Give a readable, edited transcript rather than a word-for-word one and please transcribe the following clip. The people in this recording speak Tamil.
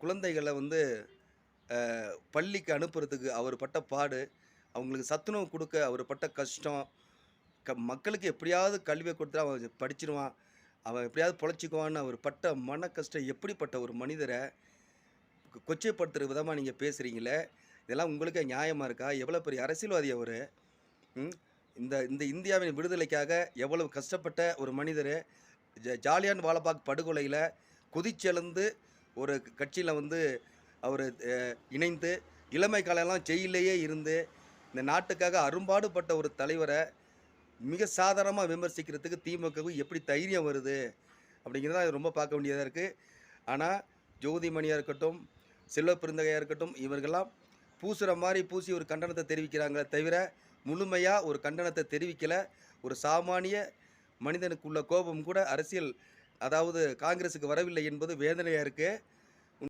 குழந்தைகள வந்து பள்ளிக்கு அனுப்புறதுக்கு அவர் பட்ட பாடு, அவங்களுக்கு சத்துணவு குடுக்க அவர் பட்ட கஷ்டம், மக்களுக்கு எப்படியாவது கல்விய குடுத்தா அவன் படிச்சுருவான், அவன் எப்படியாவது பொழைச்சுக்குவான்னு அவர் பட்ட மன கஷ்டம் எப்படிப்பட்ட ஒரு மனிதர கொச்சைப்படுத்துற விதமா நீங்க பேசுறீங்களே! இதெல்லாம் உங்களுக்கே நியாயமா இருக்கா? எவ்வளோ பெரிய அரசியல்வாதி அவரு. ம். இந்த இந்த இந்தியாவின் விடுதலைக்காக எவ்வளவு கஷ்டப்பட்ட ஒரு மனிதரு. ஜாலியான் வாலாபாக் படுகொலையில கொதிச்செழுந்து ஒரு கட்சியில வந்து அவரு இணைந்து, இளமை காலம்லாம் ஜெயில்லயே இருந்து, இந்த நாட்டுக்காக அரும்பாடுபட்ட ஒரு தலைவர மிக சாதாரணமா விமர்சிக்கிறதுக்கு திமுகவுக்கு எப்படி தைரியம் வருது? அப்படிங்கிறத ரொம்ப பார்க்க வேண்டியதா இருக்கு. ஆனா, ஜோதிமணியா இருக்கட்டும், செல்வ பெருந்தகையா இருக்கட்டும், இவர்கள்லாம் பூசுற மாரி பூசி ஒரு கண்டனத்த தெரிவிக்கிறாங்களே தவிர, முழுமையா ஒரு கண்டனத்த தெரிவிக்கல. ஒரு சாமானிய மனிதனுக்கு உள்ள கோபம் கூட அரசியல் அதாவது காங்கிரஸுக்கு வரவில்லை என்பது வேதனையா இருக்கு.